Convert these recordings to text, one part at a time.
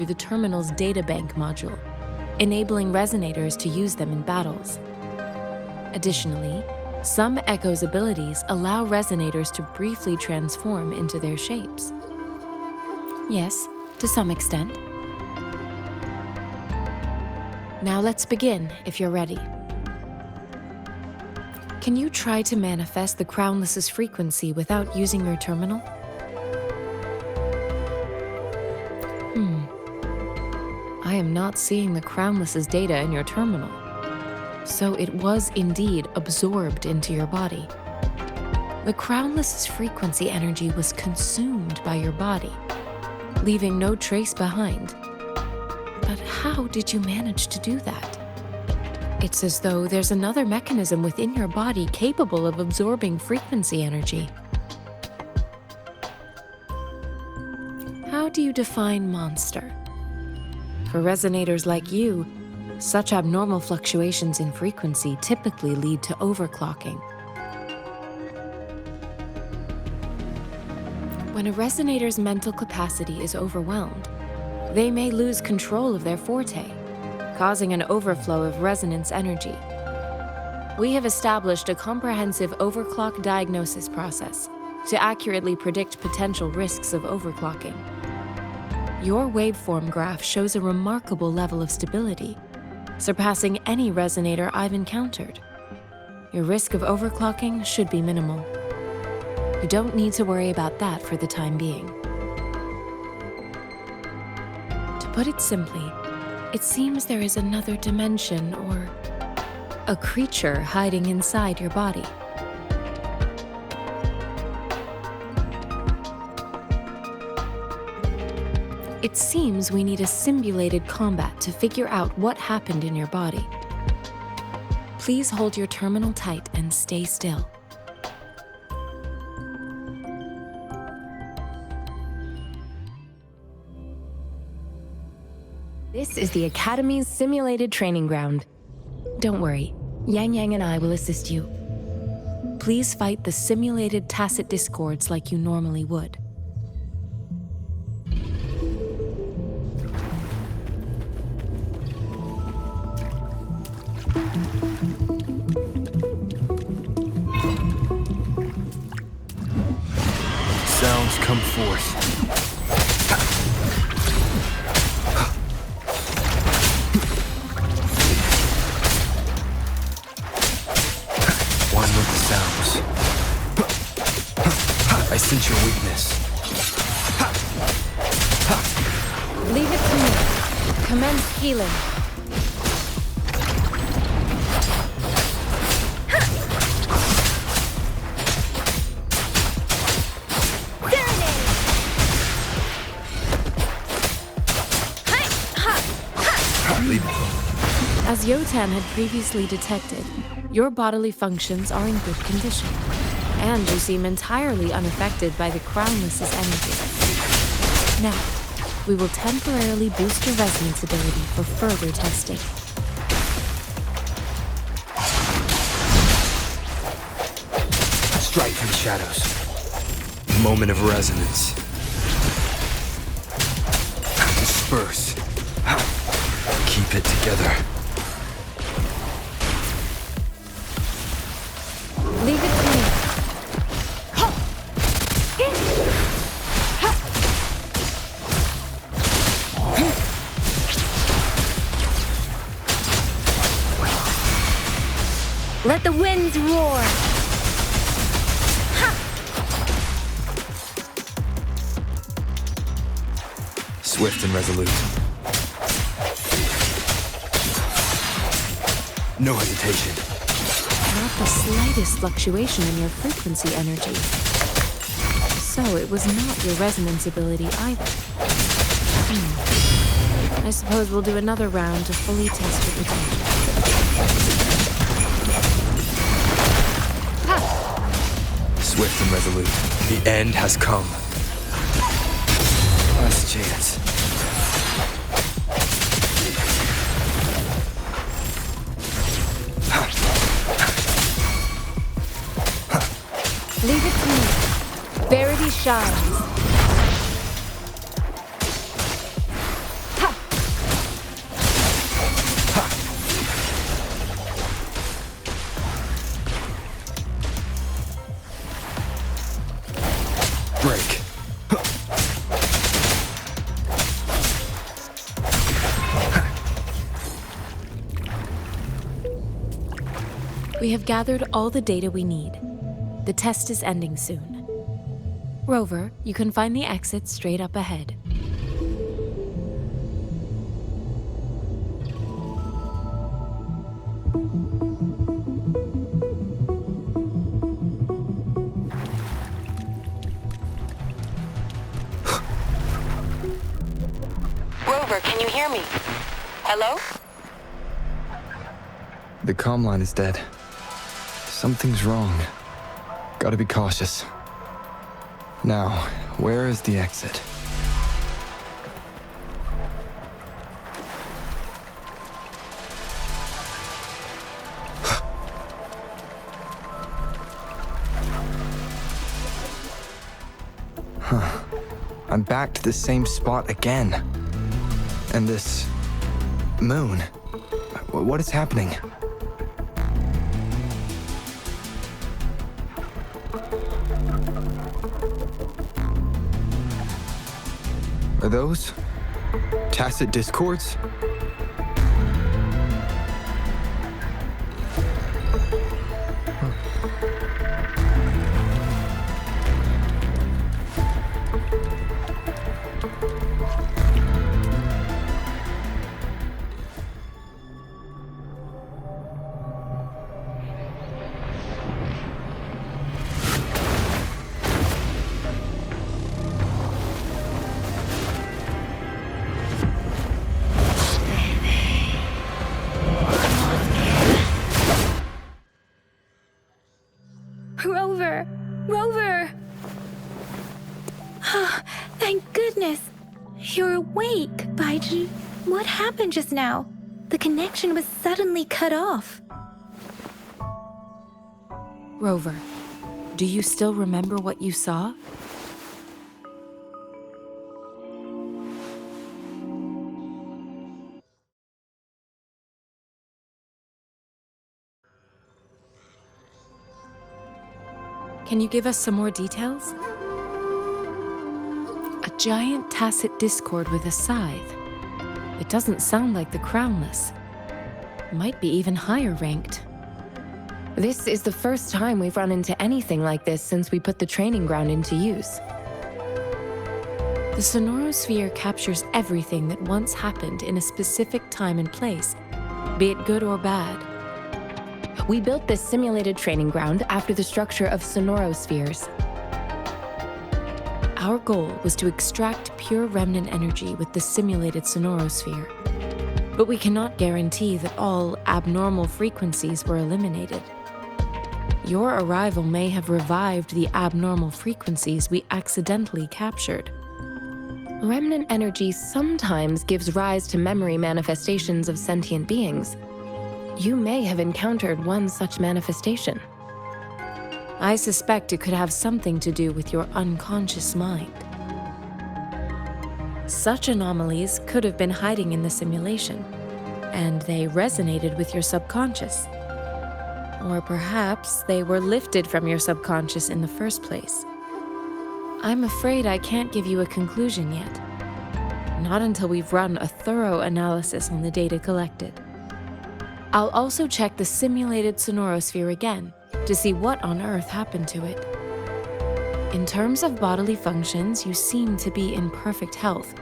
through the terminal's databank module, enabling resonators to use them in battles. Additionally, some Echo's abilities allow resonators to briefly transform into their shapes. Yes, to some extent. Now let's begin, if you're ready. Can you try to manifest the Crownless's frequency without using your terminal? I am not seeing the Crownless's data in your terminal. So it was indeed absorbed into your body. The Crownless's frequency energy was consumed by your body, leaving no trace behind. But how did you manage to do that? It's as though there's another mechanism within your body capable of absorbing frequency energy. How do you define monster? For resonators like you, such abnormal fluctuations in frequency typically lead to overclocking. When a resonator's mental capacity is overwhelmed, they may lose control of their forte, causing an overflow of resonance energy. We have established a comprehensive overclock diagnosis process to accurately predict potential risks of overclocking. Your waveform graph shows a remarkable level of stability, surpassing any resonator I've encountered. Your risk of overclocking should be minimal. You don't need to worry about that for the time being. To put it simply, it seems there is another dimension or a creature hiding inside your body. It seems we need a simulated combat to figure out what happened in your body. Please hold your terminal tight and stay still. This is the Academy's simulated training ground. Don't worry, Yang Yang and I will assist you. Please fight the simulated tacit discords like you normally would. Sounds come forth. One with the sounds. I sense your weakness. Leave it to me. Commence healing. As Yotan had previously detected, your bodily functions are in good condition, and you seem entirely unaffected by the Crownless's energy. Now, we will temporarily boost your resonance ability for further testing. Strike from the shadows. Moment of resonance. Disperse. Keep it together. Leave it to me. Let the winds roar. Swift and resolute. No hesitation. Not the slightest fluctuation in your frequency energy. So it was not your resonance ability either. I suppose we'll do another round to fully test your potential. Swift and resolute. The end has come. Last chance. Leave it to me. Verity shines. We have gathered all the data we need. The test is ending soon. Rover, you can find the exit straight up ahead. Rover, can you hear me? Hello? The comm line is dead. Something's wrong. Gotta be cautious. Now, where is the exit? I'm back to the same spot again. And this moon. What is happening? Are those tacit discords? Rover! Rover! Oh, thank goodness! You're awake, Baiji. What happened just now? The connection was suddenly cut off. Rover, do you still remember what you saw? Can you give us some more details? A giant tacit discord with a scythe. It doesn't sound like the crownless. Might be even higher ranked. This is the first time we've run into anything like this since we put the training ground into use. The sonorosphere captures everything that once happened in a specific time and place, be it good or bad. We built this simulated training ground after the structure of sonorospheres. Our goal was to extract pure remnant energy with the simulated sonorosphere. But we cannot guarantee that all abnormal frequencies were eliminated. Your arrival may have revived the abnormal frequencies we accidentally captured. Remnant energy sometimes gives rise to memory manifestations of sentient beings. You may have encountered one such manifestation. I suspect it could have something to do with your unconscious mind. Such anomalies could have been hiding in the simulation, and they resonated with your subconscious. Or perhaps they were lifted from your subconscious in the first place. I'm afraid I can't give you a conclusion yet. Not until we've run a thorough analysis on the data collected. I'll also check the simulated sonorosphere again to see what on earth happened to it. In terms of bodily functions, you seem to be in perfect health.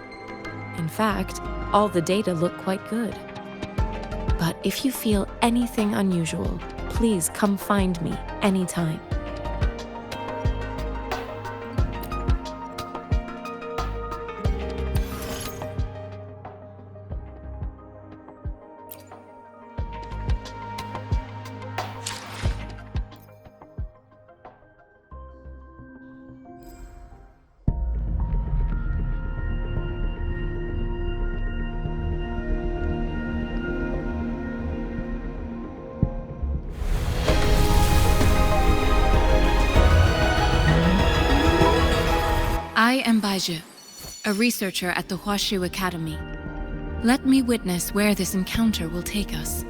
In fact, all the data look quite good. But if you feel anything unusual, please come find me anytime. I am Baiju, a researcher at the Huashu Academy. Let me witness where this encounter will take us.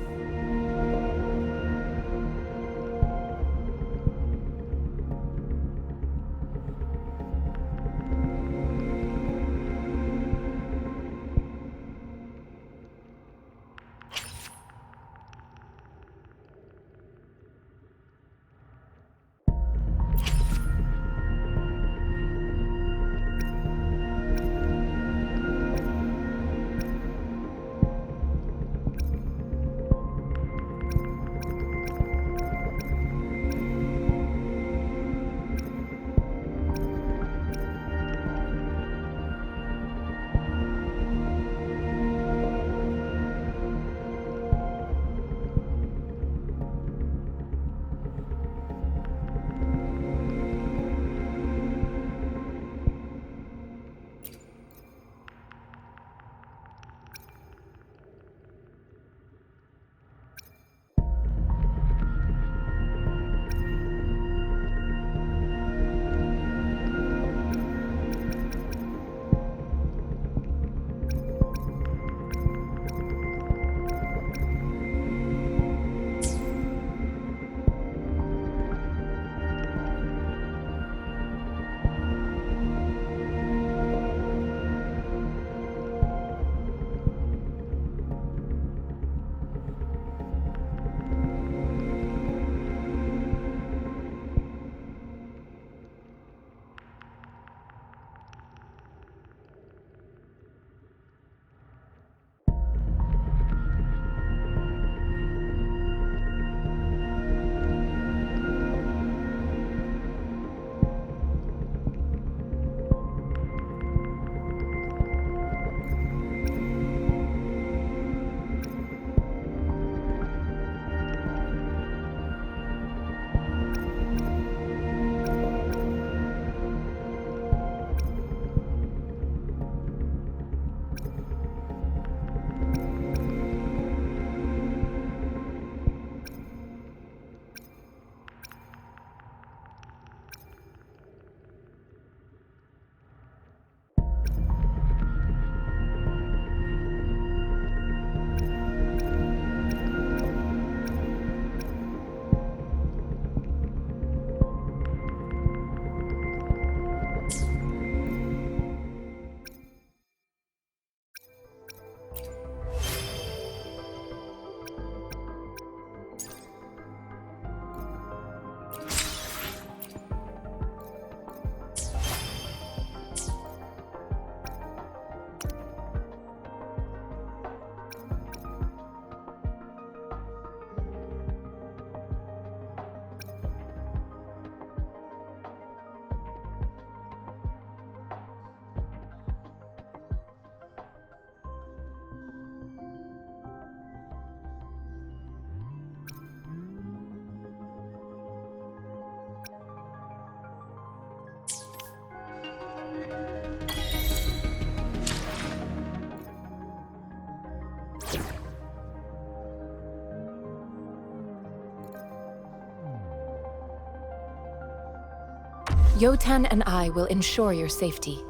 Yoten and I will ensure your safety.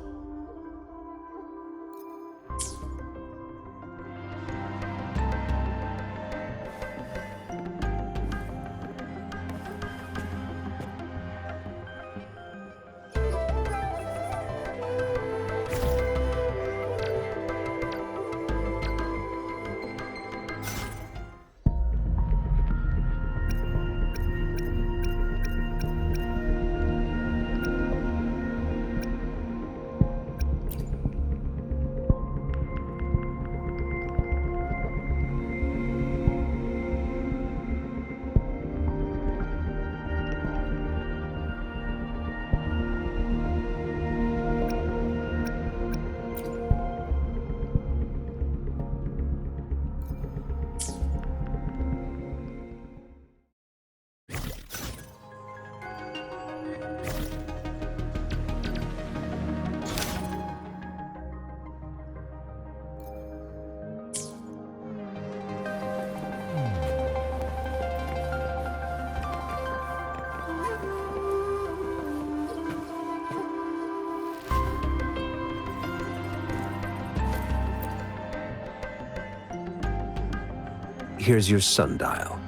Here's your sundial,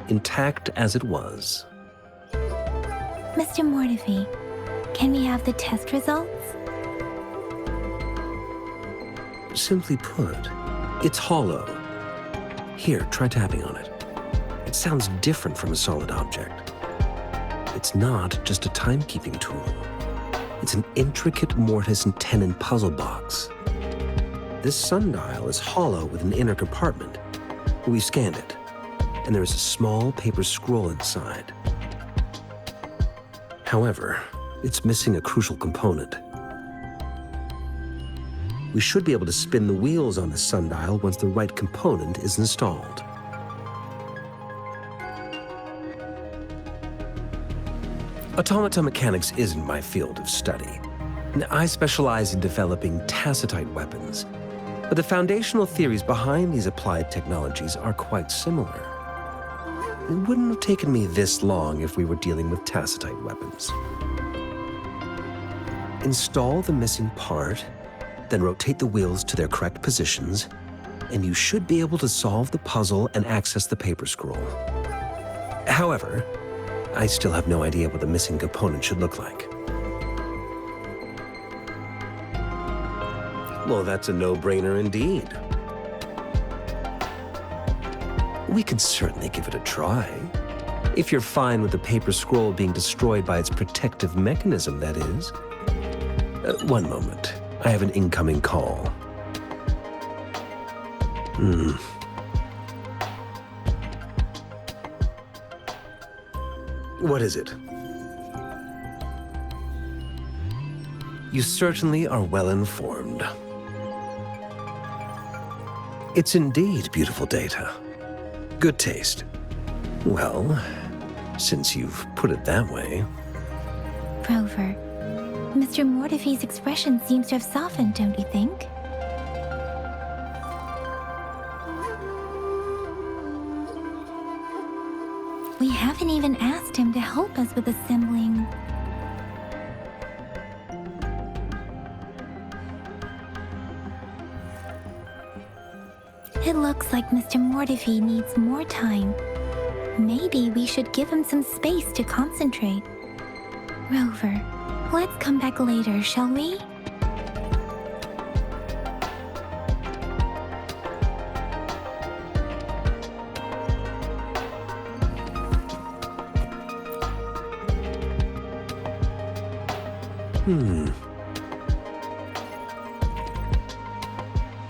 intact as it was. Mr. Mortefi, can we have the test results? Simply put, it's hollow. Here, try tapping on it. It sounds different from a solid object. It's not just a timekeeping tool. It's an intricate mortise and tenon puzzle box. This sundial is hollow with an inner compartment. We scanned it, and there is a small paper scroll inside. However, it's missing a crucial component. We should be able to spin the wheels on the sundial once the right component is installed. Automata mechanics isn't my field of study. I specialize in developing tacitite weapons, but the foundational theories behind these applied technologies are quite similar. It wouldn't have taken me this long if we were dealing with tacitite weapons. Install the missing part, then rotate the wheels to their correct positions, and you should be able to solve the puzzle and access the paper scroll. However, I still have no idea what the missing component should look like. Well, that's a no-brainer indeed. We can certainly give it a try. If you're fine with the paper scroll being destroyed by its protective mechanism, that is. One moment. I have an incoming call. What is it? You certainly are well informed. It's indeed beautiful data. Good taste. Well, since you've put it that way. Rover, Mr. Mortefi's expression seems to have softened, don't you think? We haven't even asked him to help us with assembling. It looks like Mr. Mortefi needs more time. Maybe we should give him some space to concentrate. Rover, let's come back later, shall we?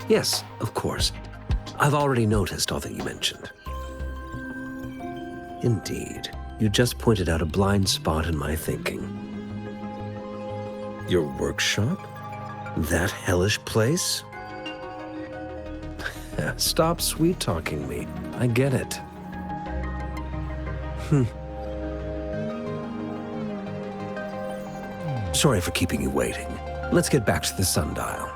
Yes, of course. I've already noticed all that you mentioned. Indeed, you just pointed out a blind spot in my thinking. Your workshop? That hellish place? Stop sweet-talking me. I get it. Sorry for keeping you waiting. Let's get back to the sundial.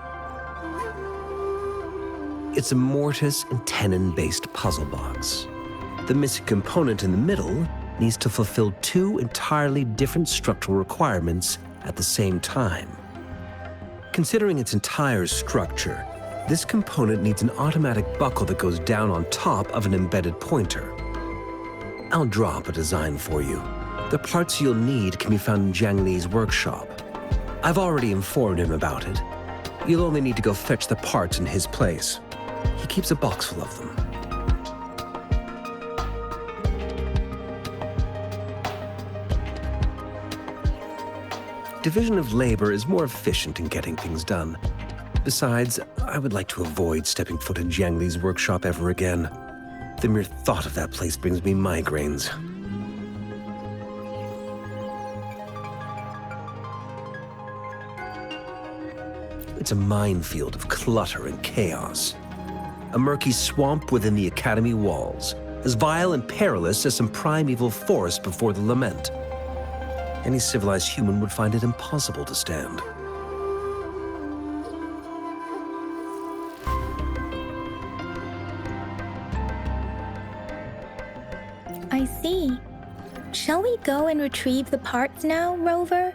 It's a mortise and tenon-based puzzle box. The missing component in the middle needs to fulfill two entirely different structural requirements at the same time. Considering its entire structure, this component needs an automatic buckle that goes down on top of an embedded pointer. I'll draw up a design for you. The parts you'll need can be found in Jiang Li's workshop. I've already informed him about it. You'll only need to go fetch the parts in his place. He keeps a box full of them. Division of labor is more efficient in getting things done. Besides, I would like to avoid stepping foot in Jiang Li's workshop ever again. The mere thought of that place brings me migraines. It's a minefield of clutter and chaos. A murky swamp within the Academy walls, as vile and perilous as some primeval forest before the lament. Any civilized human would find it impossible to stand. I see. Shall we go and retrieve the parts now, Rover?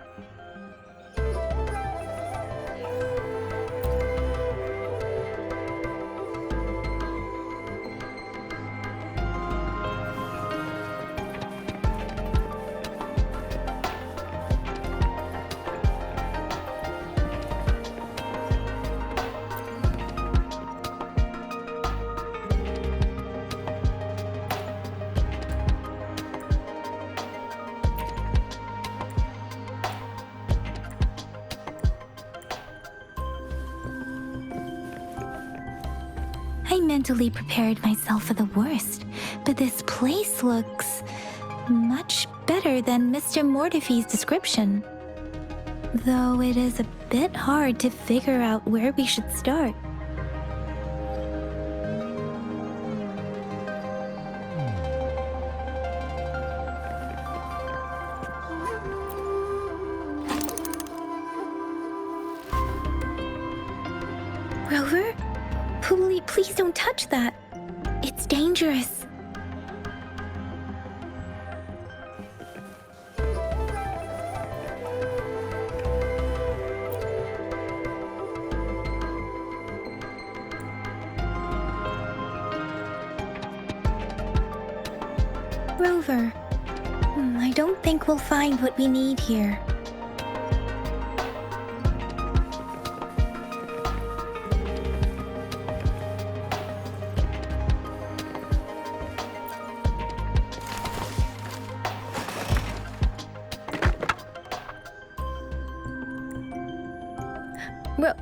I mentally prepared myself for the worst, but this place looks much better than Mr. Mortefi's description. Though it is a bit hard to figure out where we should start. Rover? Please don't touch that. It's dangerous. Rover, I don't think we'll find what we need here.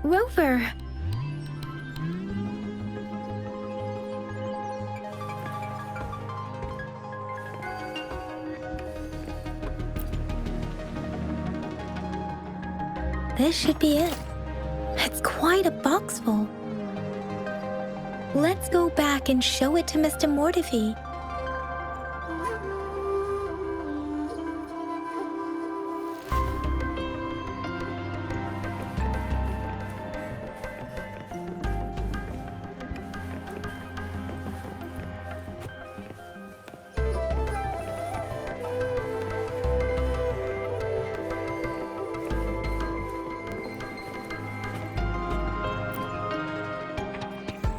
Rover! This should be it. It's quite a box full. Let's go back and show it to Mr. Mortefi.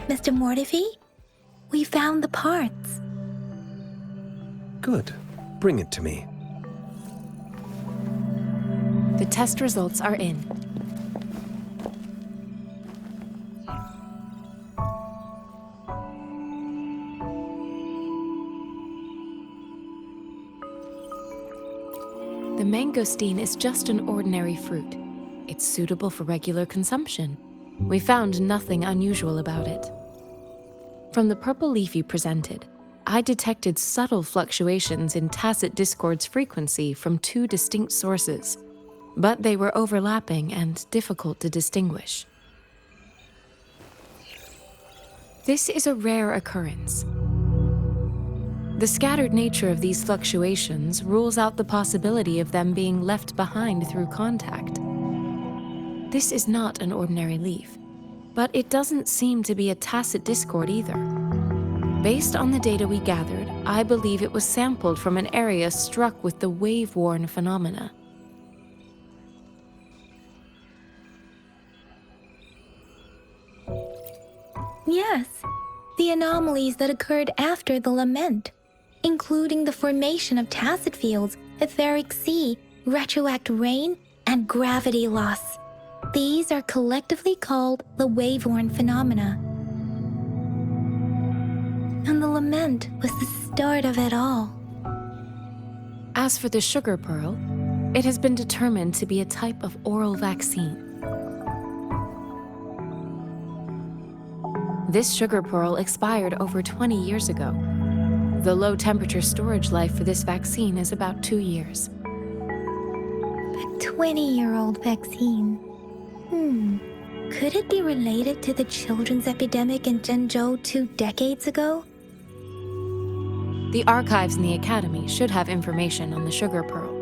Mr. Mortefi, we found the parts. Good. Bring it to me. The test results are in. The mangosteen is just an ordinary fruit. It's suitable for regular consumption. We found nothing unusual about it. From the purple leaf you presented, I detected subtle fluctuations in tacit discord's frequency from two distinct sources, but they were overlapping and difficult to distinguish. This is a rare occurrence. The scattered nature of these fluctuations rules out the possibility of them being left behind through contact. This is not an ordinary leaf, but it doesn't seem to be a tacit discord either. Based on the data we gathered, I believe it was sampled from an area struck with the wave-worn phenomena. Yes, the anomalies that occurred after the lament, including the formation of tacit fields, etheric sea, retroact rain, and gravity loss. These are collectively called the wave-worn phenomena. And the lament was the start of it all. As for the sugar pearl, it has been determined to be a type of oral vaccine. This sugar pearl expired over 20 years ago. The low-temperature storage life for this vaccine is about 2 years. A 20-year-old vaccine. Could it be related to the children's epidemic in Zhengzhou 2 decades ago? The archives in the Academy should have information on the sugar pearl.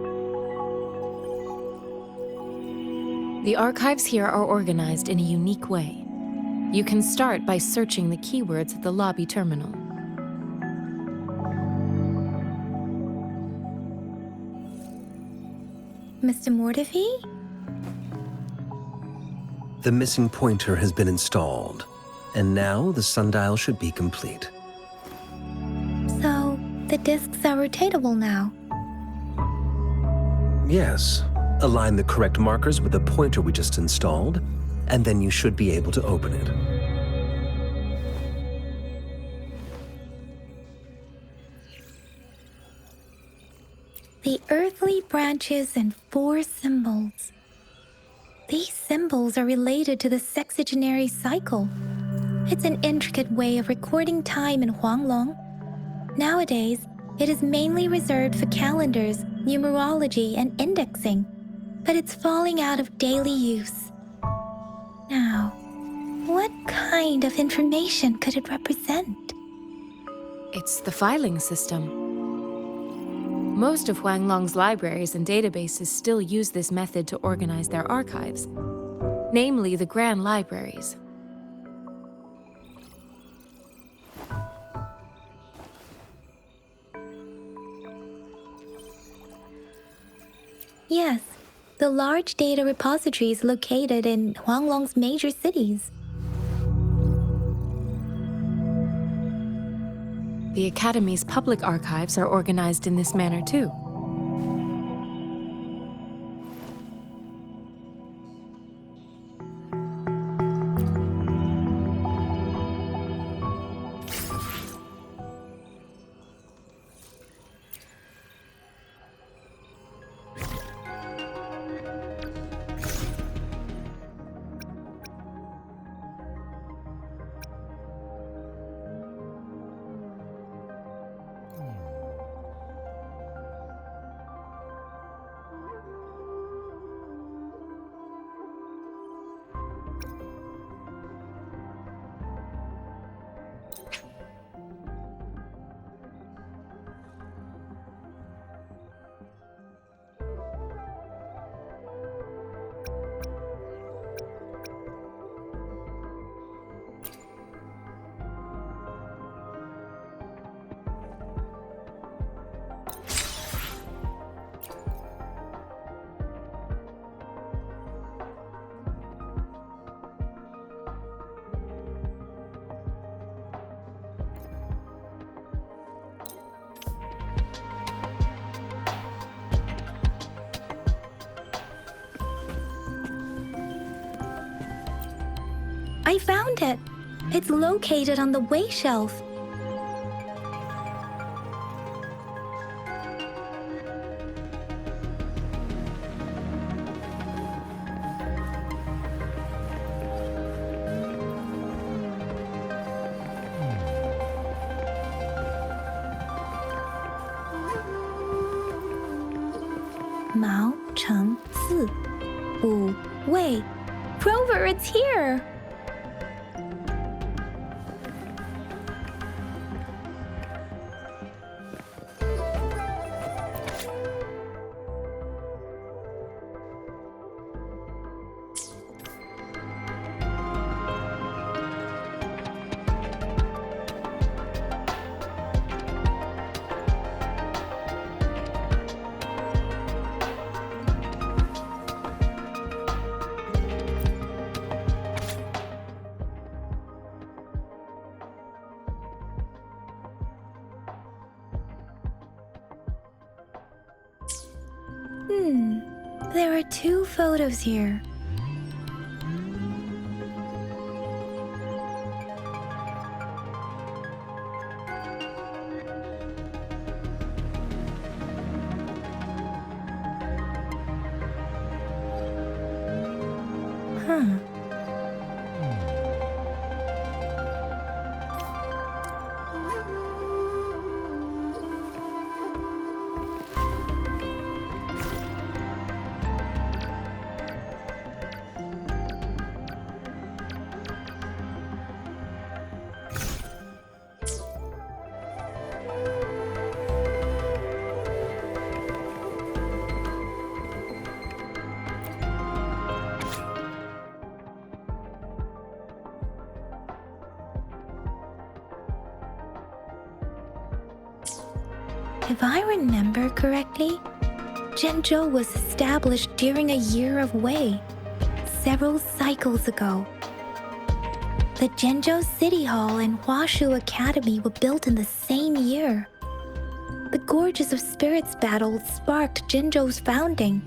The archives here are organized in a unique way. You can start by searching the keywords at the lobby terminal. Mr. Mortefi? The missing pointer has been installed, and now the sundial should be complete. So, the discs are rotatable now. Yes. Align the correct markers with the pointer we just installed, and then you should be able to open it. The earthly branches and 4 symbols. These symbols are related to the sexagenary cycle. It's an intricate way of recording time in Huanglong. Nowadays, it is mainly reserved for calendars, numerology, and indexing, but it's falling out of daily use. Now, what kind of information could it represent? It's the filing system. Most of Huanglong's libraries and databases still use this method to organize their archives, namely the Grand Libraries. Yes, the large data repositories located in Huanglong's major cities. The Academy's public archives are organized in this manner too. I found it. It's located on the way shelf. Mao Cheng Si. Wu Wei. Rover, it's here! There are 2 photos here. Huh. If I remember correctly, Zhenzhou was established during a year of Wei, several cycles ago. The Zhenzhou City Hall and Huashu Academy were built in the same year. The Gorges of Spirits battle sparked Zhenzhou's founding.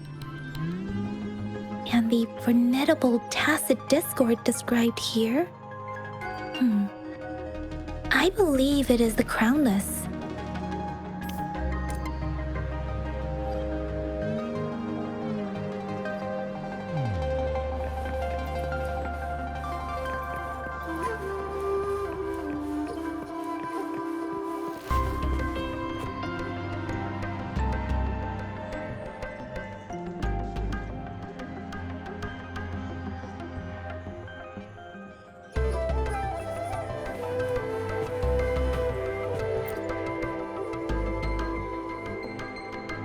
And the formidable tacit discord described here? I believe it is the Crownless.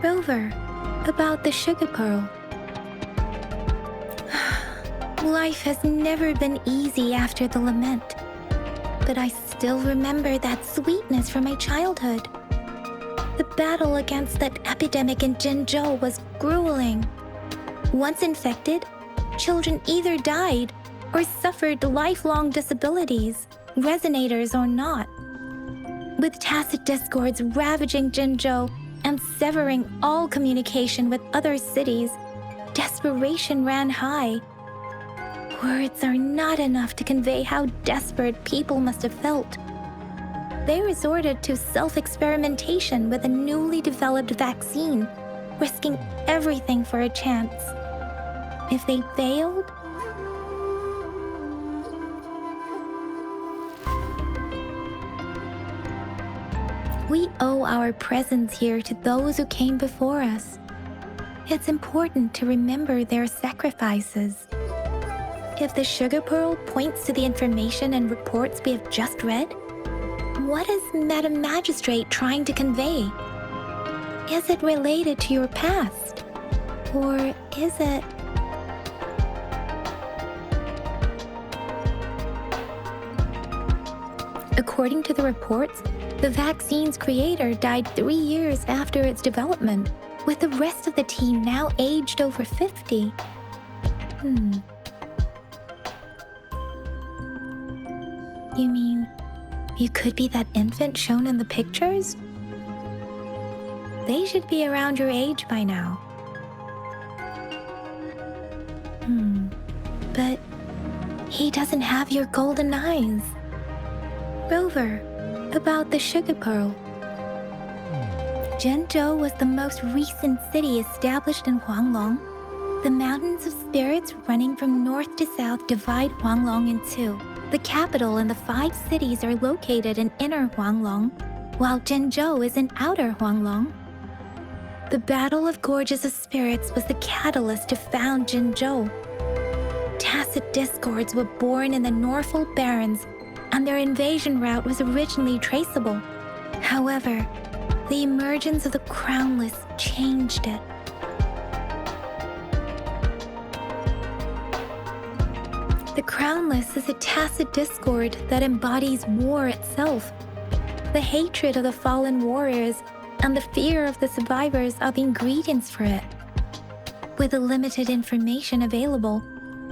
Rover, about the sugar pearl. Life has never been easy after the lament, but I still remember that sweetness from my childhood. The battle against that epidemic in Zhenzhou was grueling. Once infected, children either died or suffered lifelong disabilities, resonators or not. With tacit discords ravaging Zhenzhou and severing all communication with other cities, desperation ran high. Words are not enough to convey how desperate people must have felt. They resorted to self-experimentation with a newly developed vaccine, risking everything for a chance. If they failed, we owe our presence here to those who came before us. It's important to remember their sacrifices. If the sugar pearl points to the information and reports we have just read, what is Madam Magistrate trying to convey? Is it related to your past? Or is it... According to the reports, the vaccine's creator died 3 years after its development, with the rest of the team now aged over 50. You mean, you could be that infant shown in the pictures? They should be around your age by now. But he doesn't have your golden eyes. Rover, about the sugar pearl. Zhenzhou was the most recent city established in Huanglong. The mountains of spirits running from north to south divide Huanglong in two. The capital and the 5 cities are located in inner Huanglong, while Zhenzhou is in outer Huanglong. The Battle of Gorges of Spirits was the catalyst to found Zhenzhou. Tacit discords were born in the Norfolk Barrens, and their invasion route was originally traceable. However, the emergence of the Crownless changed it. The Crownless is a tacit discord that embodies war itself. The hatred of the fallen warriors and the fear of the survivors are the ingredients for it. With the limited information available,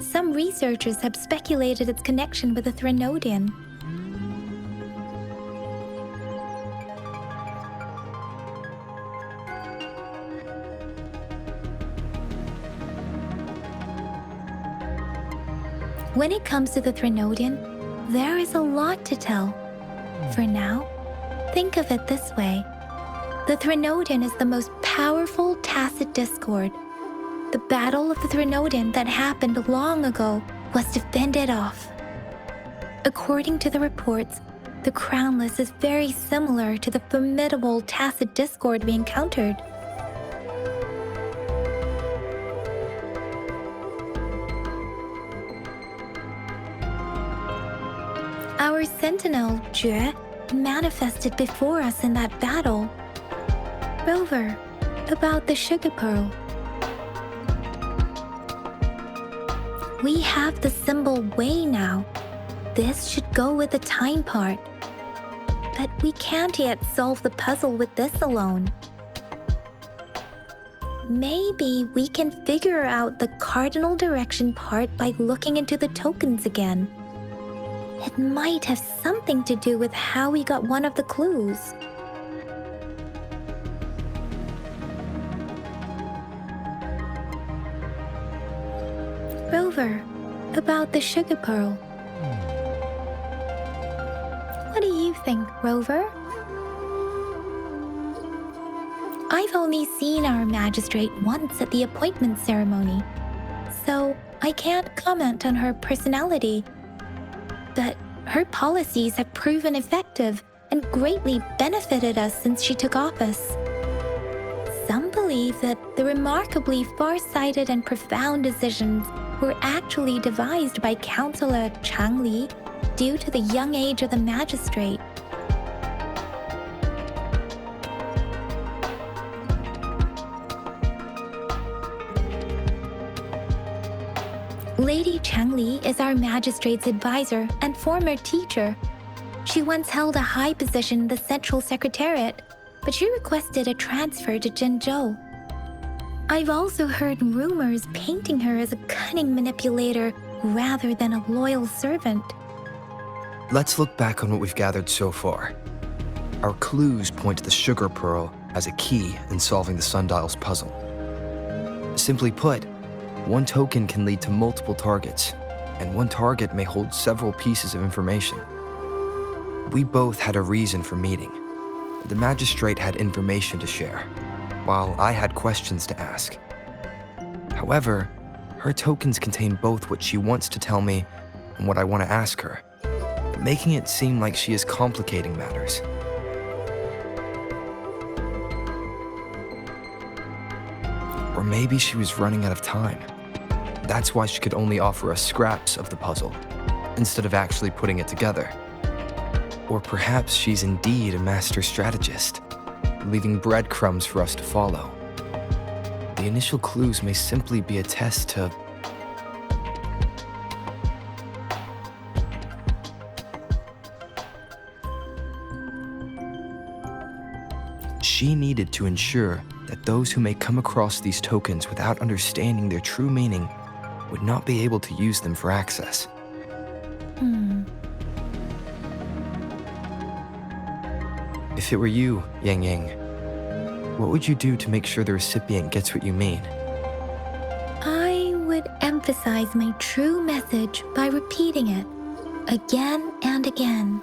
some researchers have speculated its connection with the Threnodian. When it comes to the Threnodian, there is a lot to tell. For now, think of it this way. The Threnodian is the most powerful tacit discord. The Battle of the Threnodian that happened long ago was to fend it off. According to the reports, the Crownless is very similar to the formidable tacit discord we encountered. Our sentinel, Jue, manifested before us in that battle. Rover, about the sugar pearl. We have the symbol way now. This should go with the time part. But we can't yet solve the puzzle with this alone. Maybe we can figure out the cardinal direction part by looking into the tokens again. It might have something to do with how we got one of the clues. Rover, about the sugar pearl. What do you think, Rover? I've only seen our magistrate once at the appointment ceremony, so I can't comment on her personality. But her policies have proven effective and greatly benefited us since she took office. Some believe that the remarkably far-sighted and profound decisions were actually devised by Councillor Chang Li due to the young age of the magistrate. Lady Chang Li is our magistrate's advisor and former teacher. She once held a high position in the Central Secretariat, but she requested a transfer to Zhengzhou. I've also heard rumors painting her as a cunning manipulator rather than a loyal servant. Let's look back on what we've gathered so far. Our clues point to the sugar pearl as a key in solving the sundial's puzzle. Simply put, one token can lead to multiple targets, and one target may hold several pieces of information. We both had a reason for meeting. The magistrate had information to share, while I had questions to ask. However, her tokens contain both what she wants to tell me and what I want to ask her, making it seem like she is complicating matters. Or maybe she was running out of time. That's why she could only offer us scraps of the puzzle, instead of actually putting it together. Or perhaps she's indeed a master strategist, leaving breadcrumbs for us to follow. The initial clues may simply be a test to... She needed to ensure that those who may come across these tokens without understanding their true meaning would not be able to use them for access. If it were you, Yang Yang, what would you do to make sure the recipient gets what you mean? I would emphasize my true message by repeating it again and again.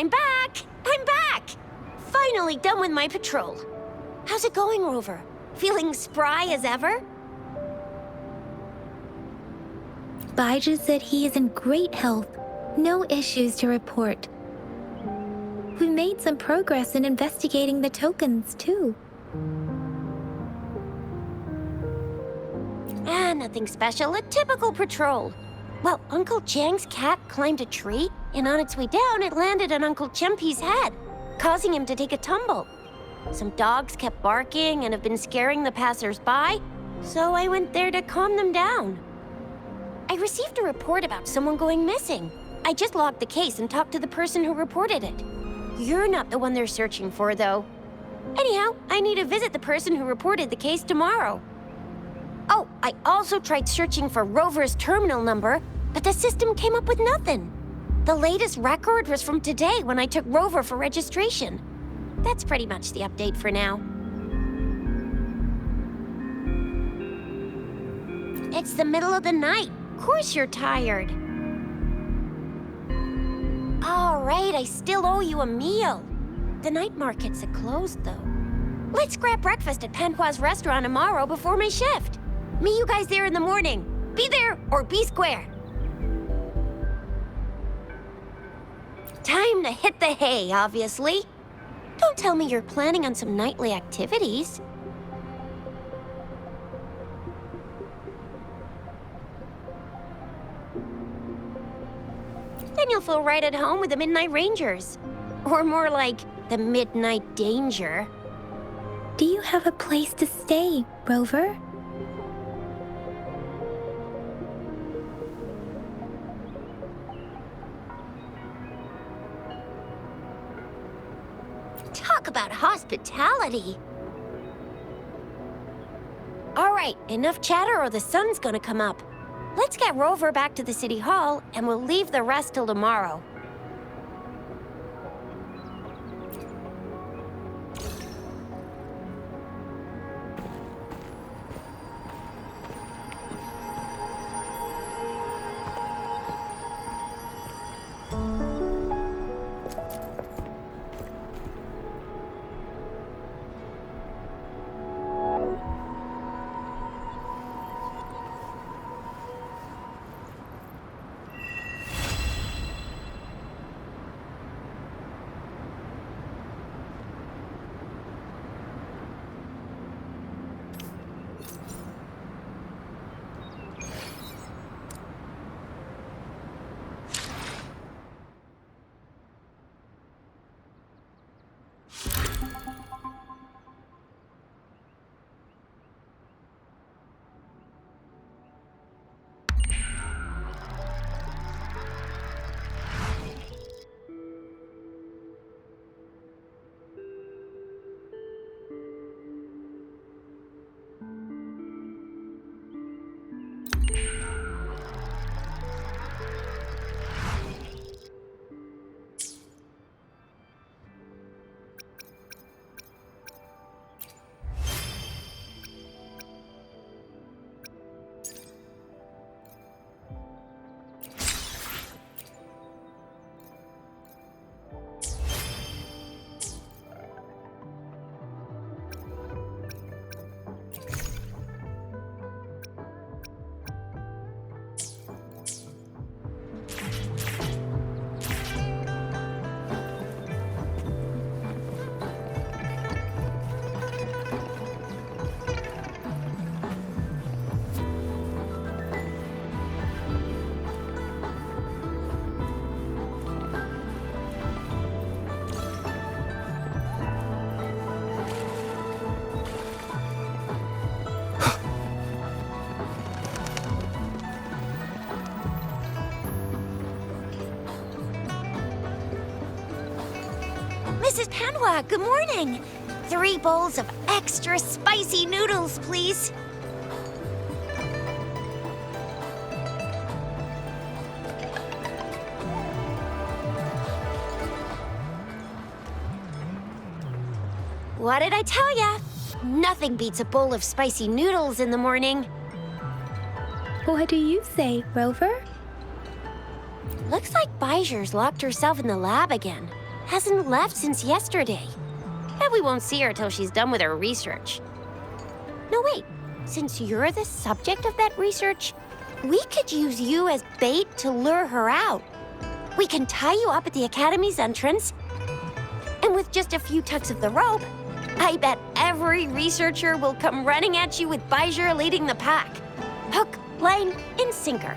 I'm back! I'm back! Finally done with my patrol. How's it going, Rover? Feeling spry as ever? Baiju said he is in great health. No issues to report. We made some progress in investigating the tokens, too. Nothing special. A typical patrol. Well, Uncle Chang's cat climbed a tree, and on its way down, it landed on Uncle Chempi's head, causing him to take a tumble. Some dogs kept barking and have been scaring the passers-by, so I went there to calm them down. I received a report about someone going missing. I just logged the case and talked to the person who reported it. You're not the one they're searching for, though. Anyhow, I need to visit the person who reported the case tomorrow. Oh, I also tried searching for Rover's terminal number, but the system came up with nothing. The latest record was from today when I took Rover for registration. That's pretty much the update for now. It's the middle of the night. Of course you're tired. All right, I still owe you a meal. The night markets are closed, though. Let's grab breakfast at Panhua's restaurant tomorrow before my shift. Meet you guys there in the morning. Be there or be square. Time to hit the hay, obviously. Don't tell me you're planning on some nightly activities. Then you'll feel right at home with the Midnight Rangers. Or more like the Midnight Danger. Do you have a place to stay, Rover? Talk about hospitality. All right, enough chatter or the sun's gonna come up. Let's get Rover back to the city hall and we'll leave the rest till tomorrow. Mrs. Panhua, good morning. 3 bowls of extra spicy noodles, please. What did I tell ya? Nothing beats a bowl of spicy noodles in the morning. What do you say, Rover? Looks like Baiju's locked herself in the lab again. hasn't left since yesterday. Bet we won't see her till she's done with her research. No, wait. Since you're the subject of that research, we could use you as bait to lure her out. We can tie you up at the Academy's entrance, and with just a few tugs of the rope, I bet every researcher will come running at you with Bijou leading the pack. Hook, line, and sinker.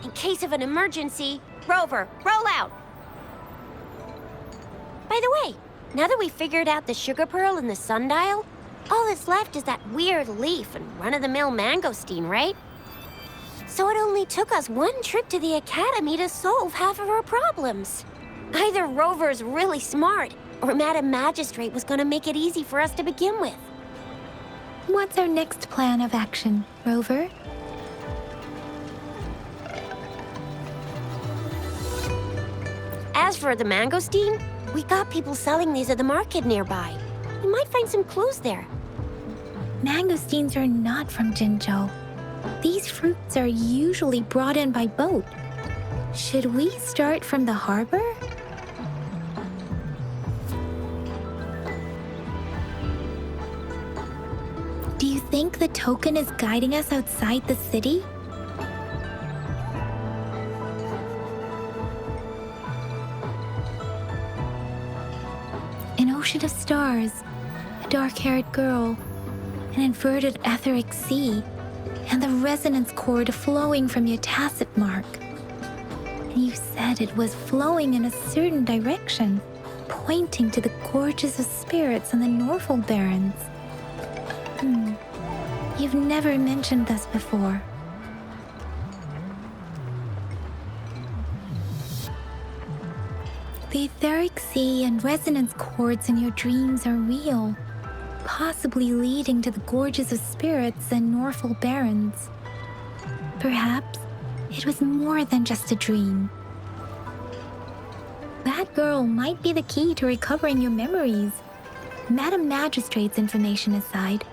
In case of an emergency, Rover, roll out. By the way, now that we've figured out the sugar pearl and the sundial, all that's left is that weird leaf and run-of-the-mill mangosteen, right? So it only took us one trip to the Academy to solve half of our problems. Either Rover's really smart, or Madam Magistrate was gonna make it easy for us to begin with. What's our next plan of action, Rover? As for the mangosteen, we got people selling these at the market nearby. We might find some clues there. Mangosteens are not from Jinzhou. These fruits are usually brought in by boat. Should we start from the harbor? Do you think the token is guiding us outside the city? An ocean of stars, a dark-haired girl, an inverted etheric sea, and the resonance cord flowing from your tacit mark. And you said it was flowing in a certain direction, pointing to the gorges of spirits and the Norfolk Barrens. You've never mentioned this before. The etheric sea and resonance cords in your dreams are real, possibly leading to the gorges of spirits and Norfolk Barrens. Perhaps it was more than just a dream. That girl might be the key to recovering your memories. Madam Magistrate's information aside,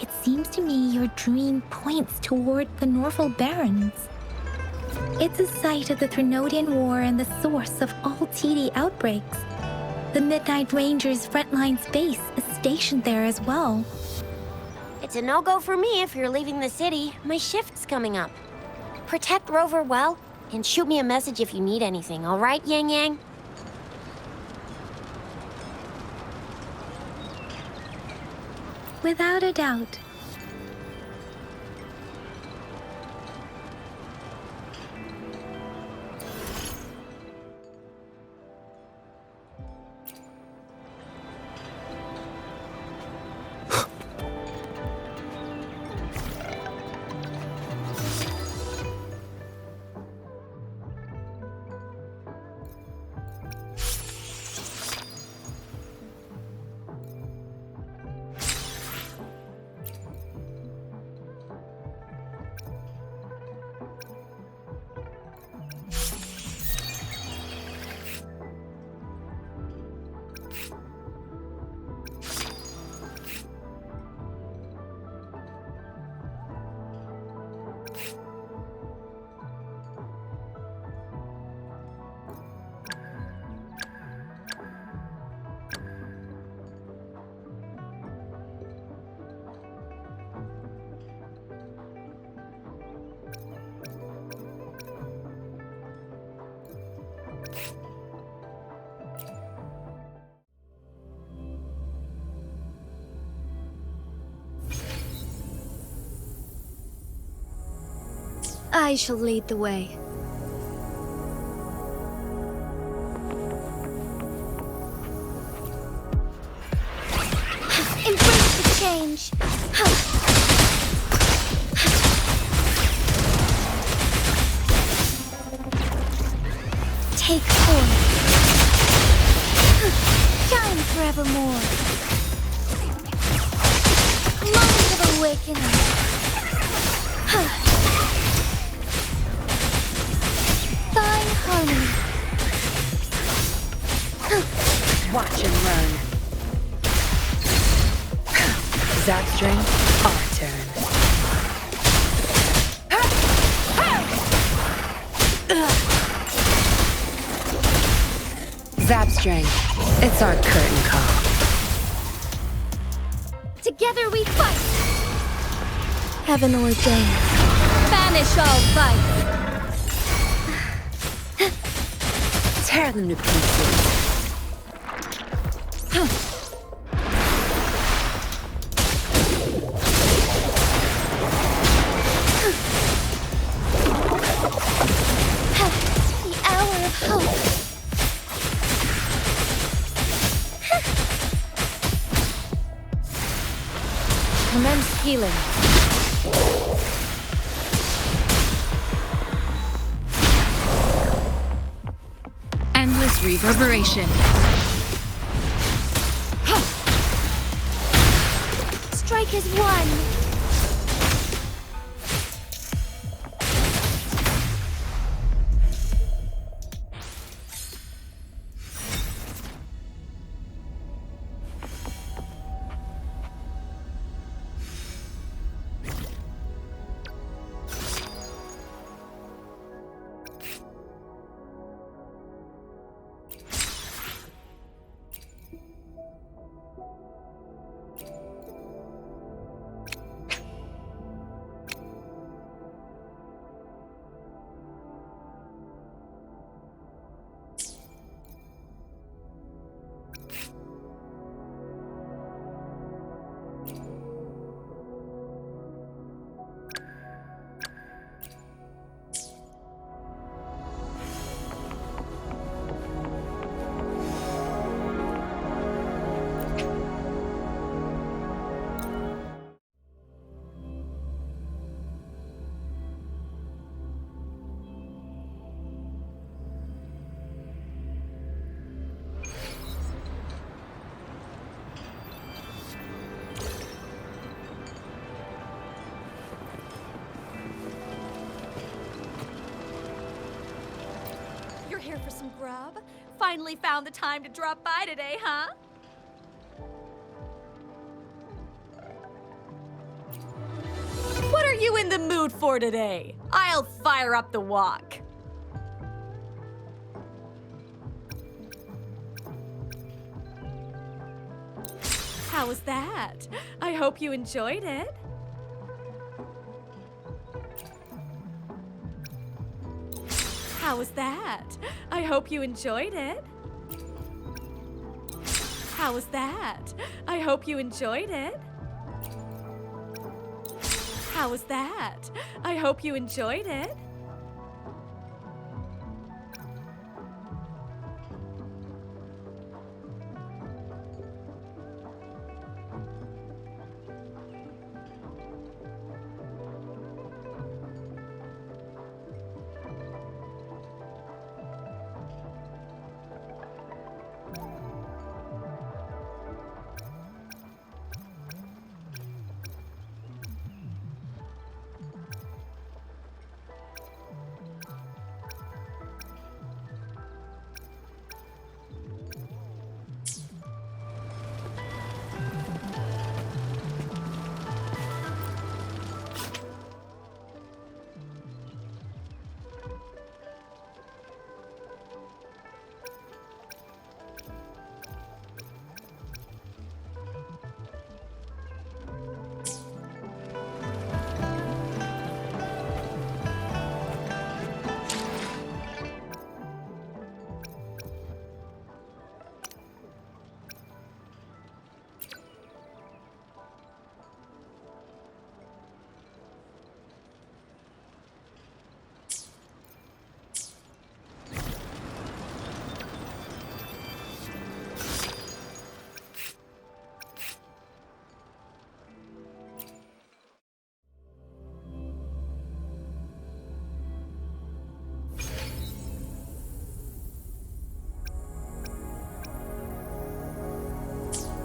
it seems to me your dream points toward the Norfolk Barrens. It's a site of the Trinodian War and the source of all TD outbreaks. The Midnight Rangers' frontline base is stationed there as well. It's a no-go for me if you're leaving the city. My shift's coming up. Protect Rover well, and shoot me a message if you need anything, all right, Yang Yang? Without a doubt. I shall lead the way. Embrace the change! Take form. Shine forevermore. Moment of awakening. Fine harmony. Watch and learn. Zap string, our turn. Zapstring, it's our curtain call. Together we fight! Heaven ordained. Banish all vice! Tear them to pieces. The hour of hope. Commence healing. Endless reverberation. Strike as one. You're here for some grub? Finally found the time to drop by today, huh? What are you in the mood for today? I'll fire up the walk. How was that? I hope you enjoyed it. How was that? I hope you enjoyed it. How was that? I hope you enjoyed it. How was that? I hope you enjoyed it.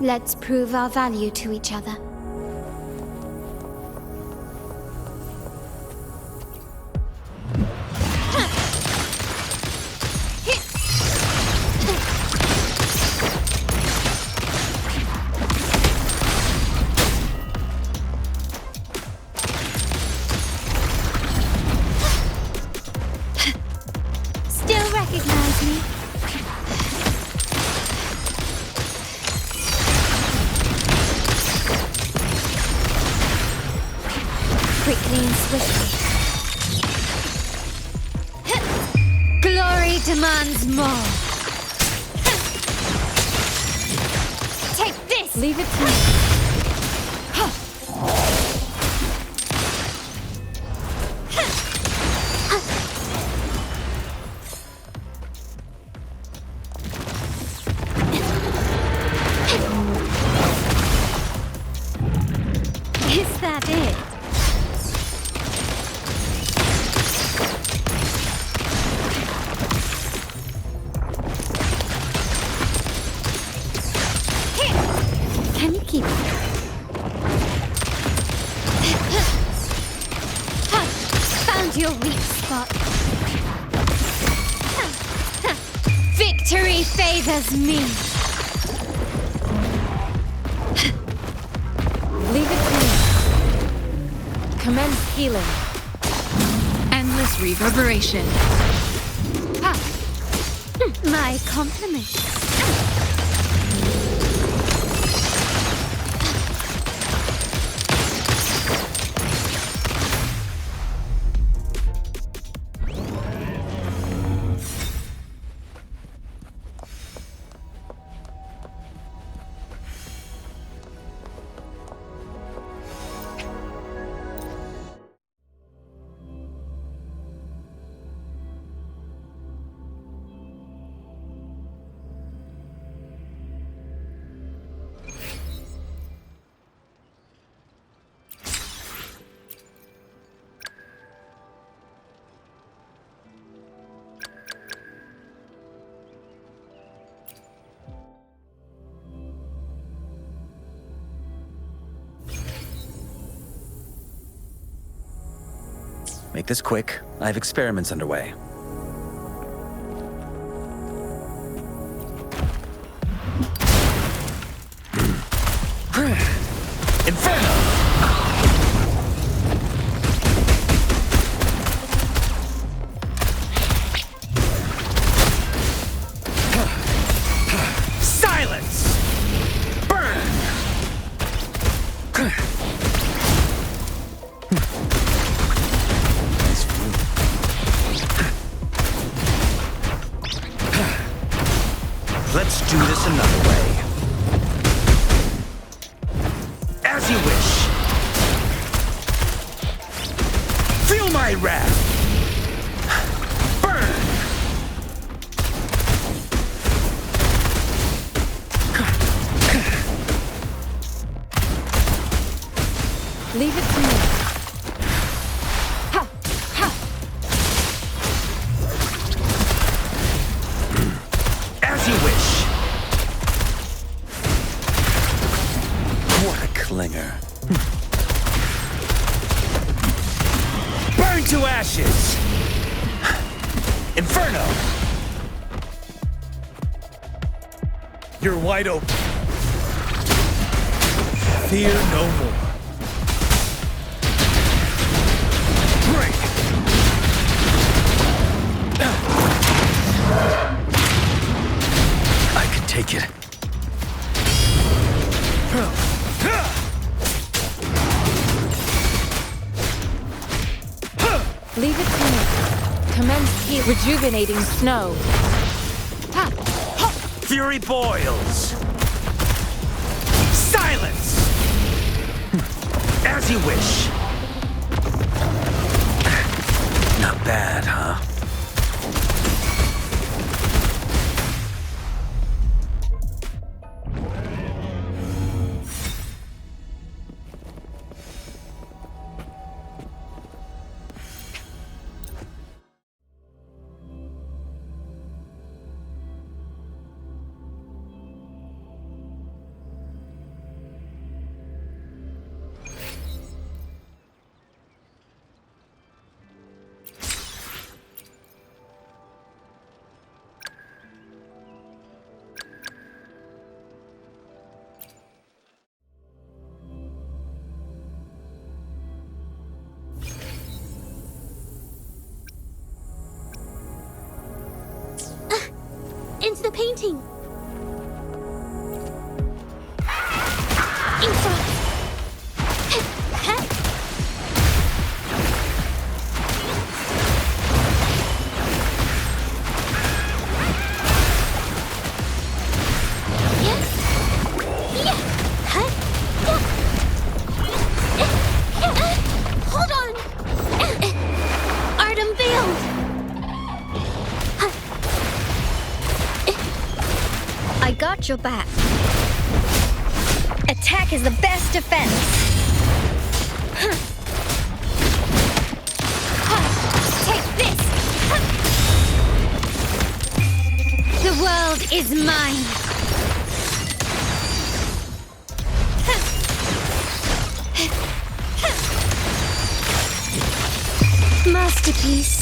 Let's prove our value to each other. Still recognize me? Duty demands more. Take this! Leave it to me. Is that it? Can you keep it? Found your weak spot. Victory favors me. Leave it to me. Commence healing. Endless reverberation. My compliments. Make this quick. I have experiments underway. Inferno! Silence! Burn! Let's do this another way. As you wish. Feel my wrath. Burn! Leave it to me. Ha! Ha! As you wish. What a clinger. Burn to ashes! Inferno! You're wide open. Fear no more. Break! I can take it. Leave it to me. Commence heal. Rejuvenating snow. Ha! Ha! Fury boils. Silence! As you wish. Not bad, huh? Into the painting. got your back. Attack is the best defense. Take this! The world is mine!